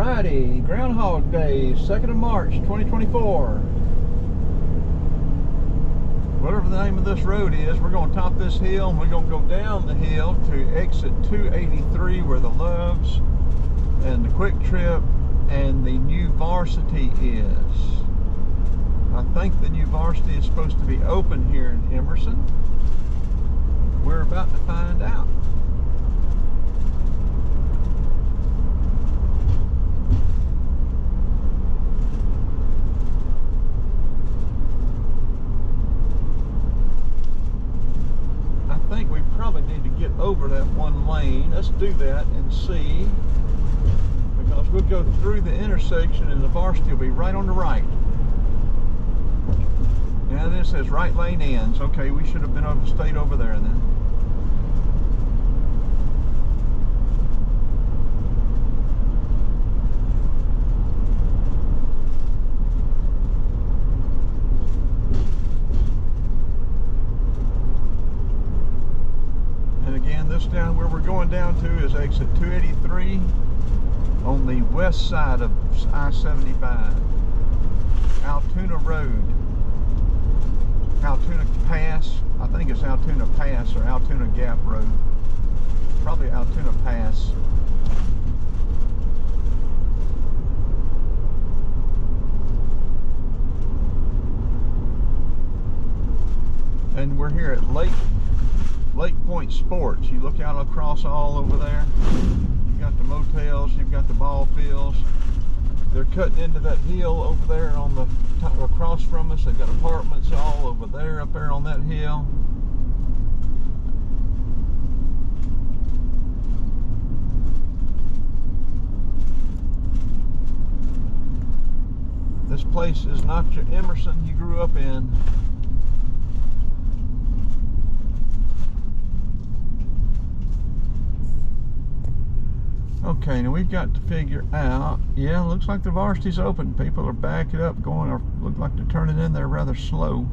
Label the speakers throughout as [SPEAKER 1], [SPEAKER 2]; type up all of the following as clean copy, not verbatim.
[SPEAKER 1] Friday, Groundhog Day, 2nd of March, 2024. Whatever the name of this road is, we're going to top this hill and we're going to go down the hill to exit 283 where the Loves and the Quick Trip and the new Varsity is. I think the new Varsity is supposed to be open here in Emerson. We're about to find out. I think we probably need to get over that one lane. Let's do that and see, because we'll go through the intersection and the Varsity will be right on the right. Now this says right lane ends. Okay, we should have been able to stay over there then. And again, this down where we're going down to is exit 283 on the west side of I-75. Allatoona Road. Allatoona Pass, I think it's Allatoona Pass or Allatoona Gap Road. Probably Allatoona Pass. And we're here at Lake Point Sports. You look out across all over there. You've got the motels, you've got the ball fields. They're cutting into that hill over there on the top, across from us. They've got apartments all over there, up there on that hill. This place is not your Emerson you grew up in. Okay, now we've got to figure out, yeah, looks like the Varsity's open. People are backing up, going, or look like they're turning in there rather slowly.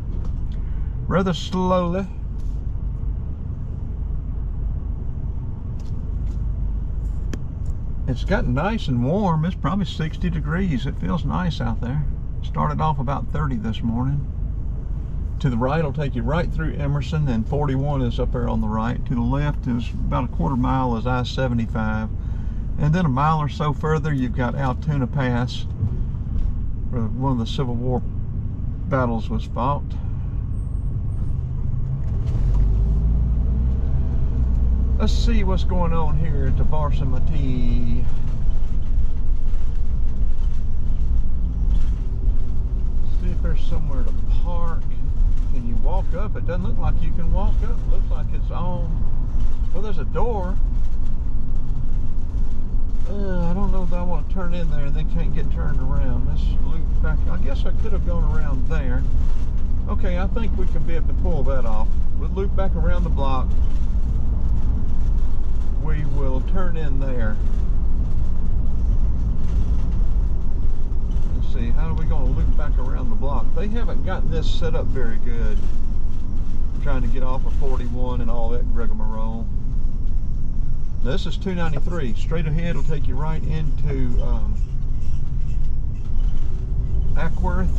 [SPEAKER 1] It's gotten nice and warm. It's probably 60 degrees. It feels nice out there. Started off about 30 this morning. To the right will take you right through Emerson, then 41 is up there on the right. To the left is about a quarter mile is I-75. And then a mile or so further, you've got Allatoona Pass, where one of the Civil War battles was fought. Let's see what's going on here at the Varsity. See if there's somewhere to park. Can you walk up? It doesn't look like you can walk up. It looks like it's all, well, there's a door. I don't know that I want to turn in there and then can't get turned around. Let's loop back. I guess I could have gone around there. Okay, I think we can be able to pull that off. We'll loop back around the block. We will turn in there. Let's see, how are we going to loop back around the block? They haven't gotten this set up very good. I'm trying to get off of 41 and all that rigmarole. This is 293. Straight ahead will take you right into Ackworth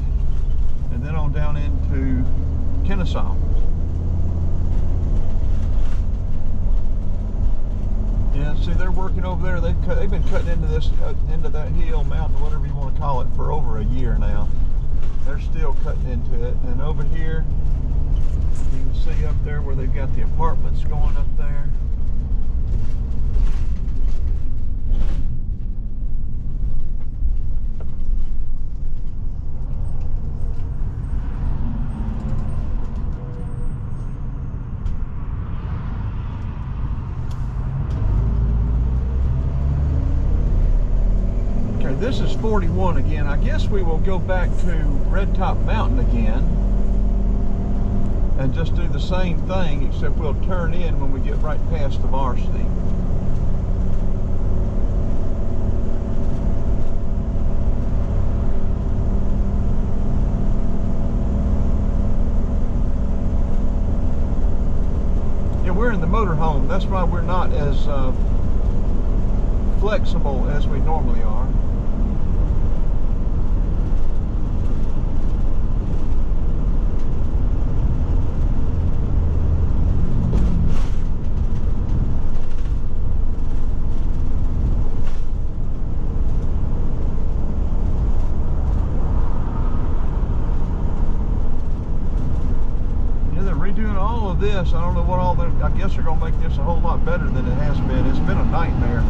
[SPEAKER 1] and then on down into Kennesaw. Yeah, see, they're working over there. They've been cutting into this into that hill, mountain, whatever you want to call it, for over a year now. They're still cutting into it. And over here, you can see up there where they've got the apartments going up there. This is 41 again. I guess we will go back to Red Top Mountain again and just do the same thing, except we'll turn in when we get right past the Varsity. Yeah, we're in the motorhome. That's why we're not as flexible as we normally are. of this. I don't know what all the, I guess they're gonna make this a whole lot better than it has been. It's been a nightmare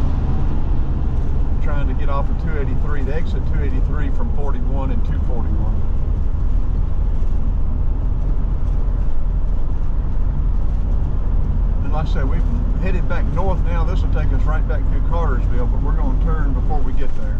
[SPEAKER 1] trying to get off of 283, to exit 283 from 41 and 241. And like I said, we've headed back north now. This will take us right back through Cartersville, but we're going to turn before we get there.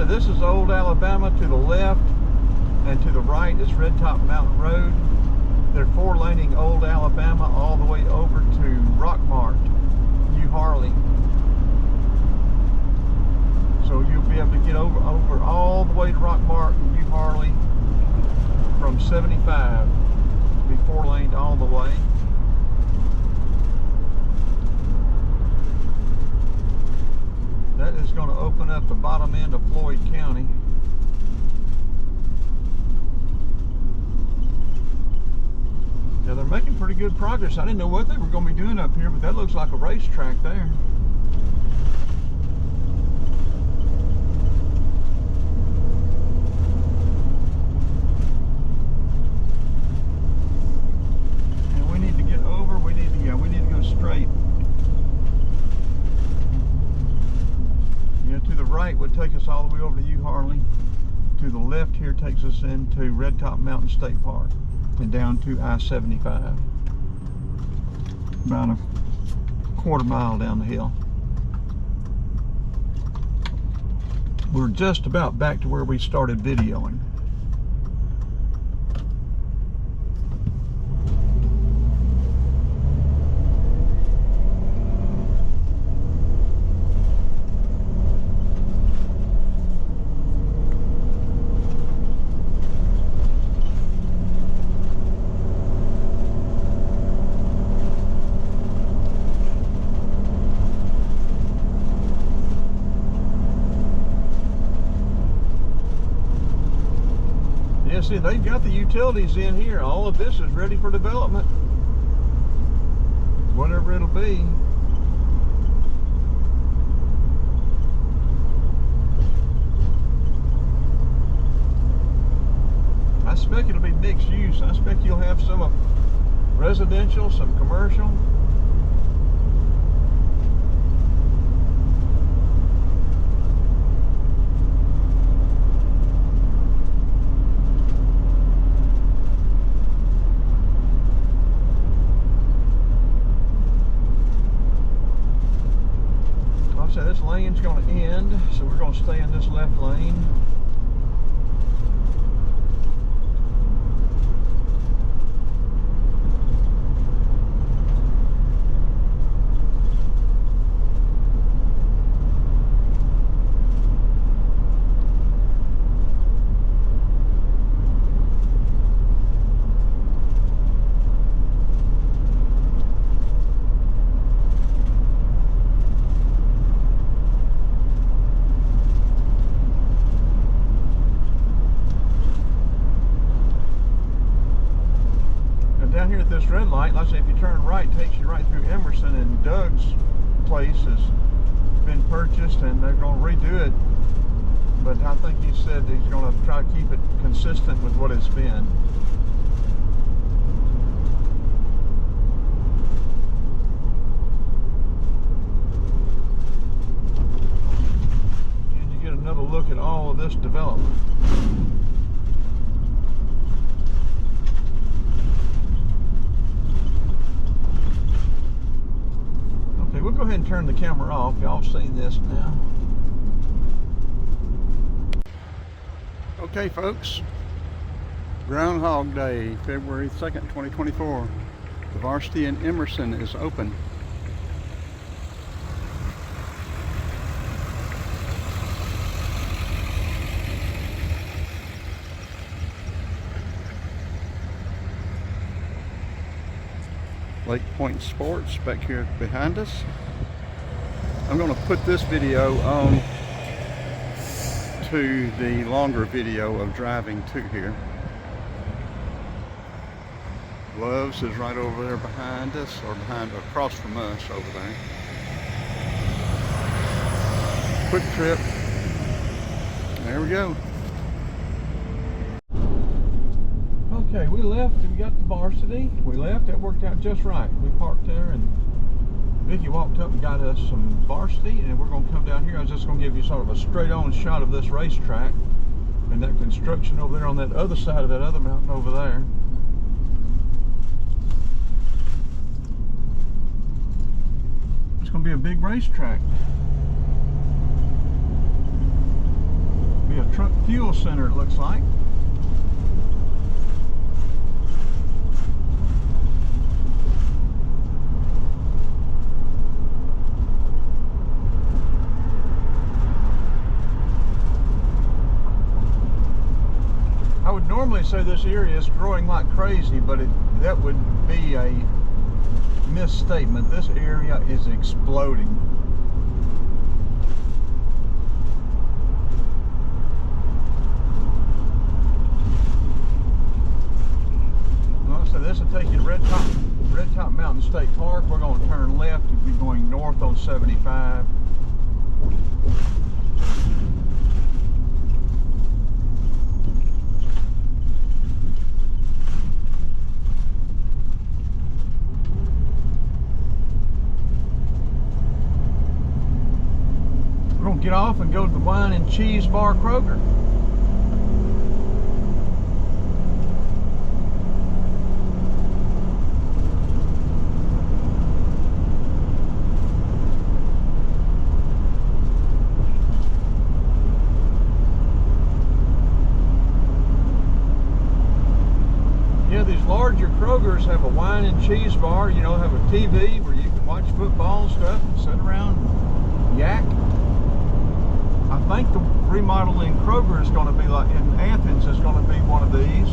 [SPEAKER 1] This is Old Alabama. To the left and to the right is Red Top Mountain Road. They're 4-laning Old Alabama all the way over to Rockmart, New Harley. So you'll be able to get over all the way to Rockmart and New Harley from 75. It'll be 4-laned all the way. That is going to open up the bottom end of Floyd County. Now they're making pretty good progress. I didn't know what they were going to be doing up here, but that looks like a racetrack there. And we need to get over, we need to go straight. To the right would take us all the way over to U Harley. To the left here takes us into Red Top Mountain State Park and down to I-75. About a quarter mile down the hill. We're just about back to where we started videoing. See, they've got the utilities in here. All of this is ready for development, whatever it'll be. I expect it'll be mixed use. I expect you'll have some residential, some commercial. This lane's going to end, so we're going to stay in this left lane. Down here at this red light, like I say, if you turn right, it takes you right through Emerson, and Doug's place has been purchased and they're going to redo it, but I think he said he's going to try to keep it consistent with what it's been. And you get another look at all of this development. We'll go ahead and turn the camera off. Y'all have seen this now. Okay, folks. Groundhog Day, February 2nd, 2024. The Varsity in Emerson is open.
[SPEAKER 2] Lake Point Sports back here behind us. I'm going to put this video on to the longer video of driving to here. Love's is right over there behind us, or across from us over there. Quick trip. There we go.
[SPEAKER 1] Okay, we left and we got to Varsity. We left, it worked out just right. We parked there and Vicky walked up and got us some Varsity, and we're going to come down here. I was just going to give you sort of a straight on shot of this racetrack and that construction over there on that other side of that other mountain over there. It's going to be a big racetrack. Be a truck fuel center, it looks like. I would normally say this area is growing like crazy, but that would be a misstatement. This area is exploding. So this will take you to Red Top Mountain State Park. We're going to turn left and be going north on 75. We're going to get off and go to the Wine and Cheese Bar Kroger. These larger Krogers have a wine and cheese bar, you know, have a TV where you can watch football and stuff and sit around and yak. I think the remodeling Kroger is going to be like in Athens, is going to be one of these.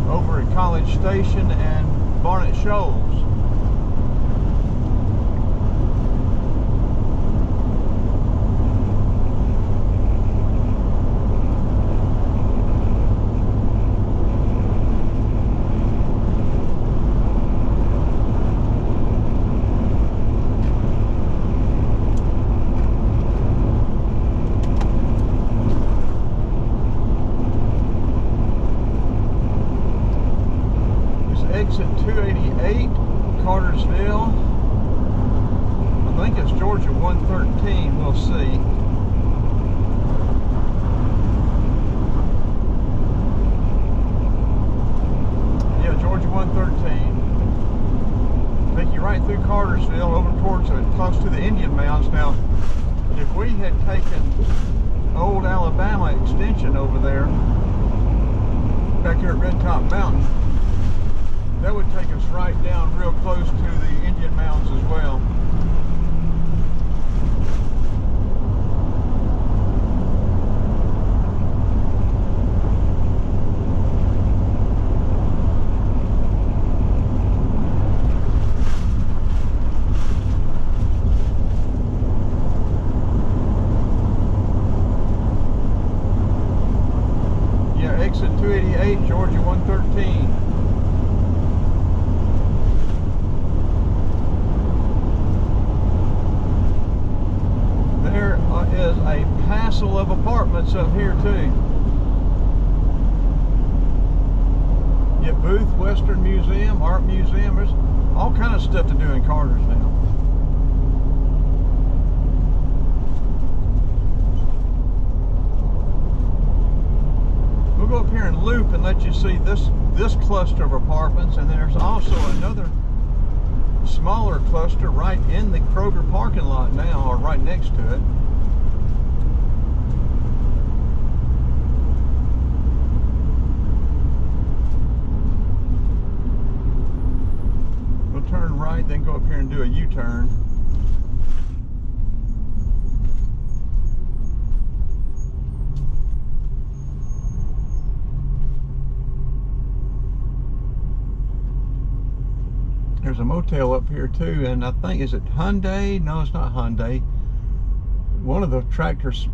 [SPEAKER 1] Over at College Station and Barnett Shoals. Exit 288, Cartersville. I think it's Georgia 113, we'll see. Yeah, Georgia 113. Take you right through Cartersville over towards close to the Indian Mounds. Now, if we had taken old Alabama extension over there, back here at Red Top Mountain, that would take us right down real close to the Indian Mounds as well. Yeah, exit 288, Georgia 113. Is a passel of apartments up here too. Yeah, booth, Western Museum, Art Museum, there's all kind of stuff to do in Cartersville. We'll go up here and loop and let you see this cluster of apartments, and there's also another smaller cluster right in the Kroger parking lot now, or right next to it. We'll turn right, then go up here and do a U-turn. motel up here too, and I think, is it Hyundai? No, it's not Hyundai. One of the tractors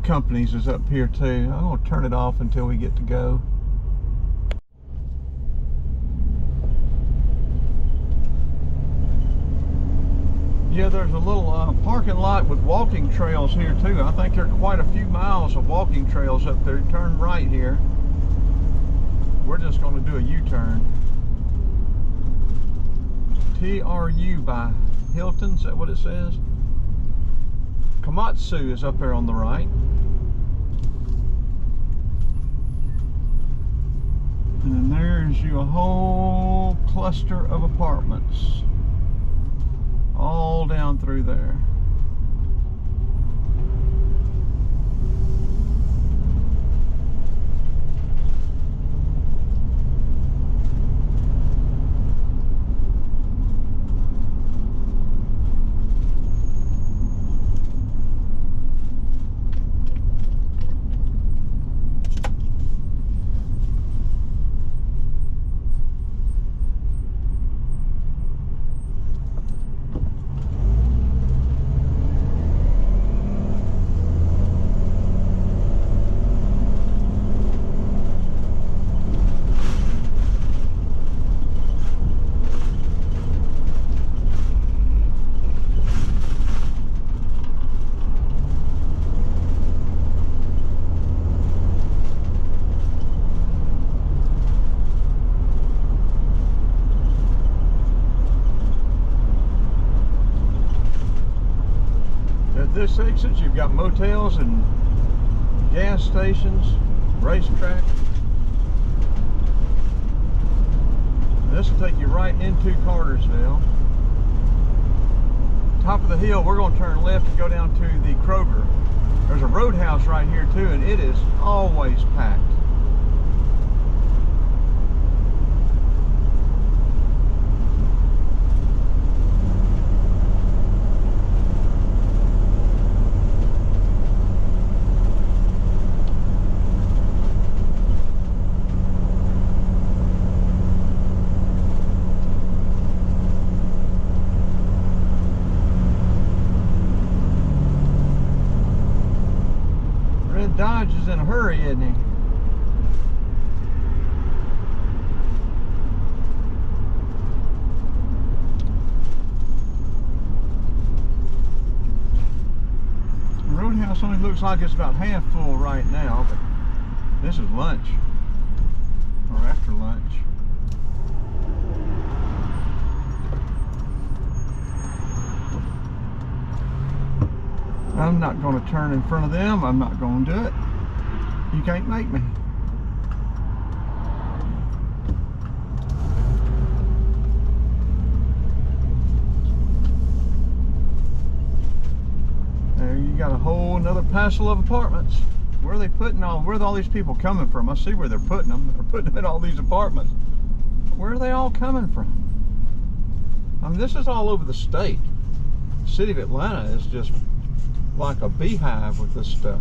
[SPEAKER 1] companies is up here too. I'm gonna turn it off until we get to go. Yeah, there's a little parking lot with walking trails here too. I think there are quite a few miles of walking trails up there. Turn right here. We're just going to do a U-turn. TRU by Hilton, is that what it says? Komatsu is up there on the right. And then there's you a whole cluster of apartments all down through there. This exit, you've got motels and gas stations, racetrack. This will take you right into Cartersville. Top of the hill, we're going to turn left and go down to the Kroger. There's a roadhouse right here too, and it is always packed. Dodge is in a hurry, isn't he? The roadhouse only looks like it's about half full right now, but this is lunch, or after lunch. I'm not going to turn in front of them. I'm not going to do it. You can't make me. There you got a whole another parcel of apartments. Where are they putting where are all these people coming from? I see where they're putting them. They're putting them in all these apartments. Where are they all coming from? I mean, this is all over the state. The city of Atlanta is just like a beehive with this stuff.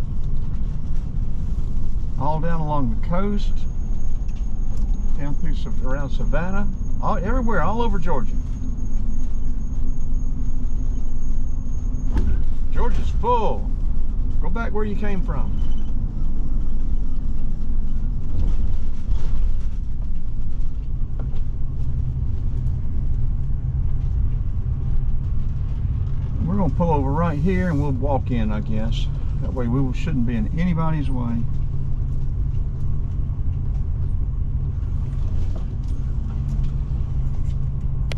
[SPEAKER 1] All down along the coast, down through around Savannah, everywhere, all over Georgia. Georgia's full. Go back where you came from. We're going to pull over right here and we'll walk in, I guess. That way we shouldn't be in anybody's way.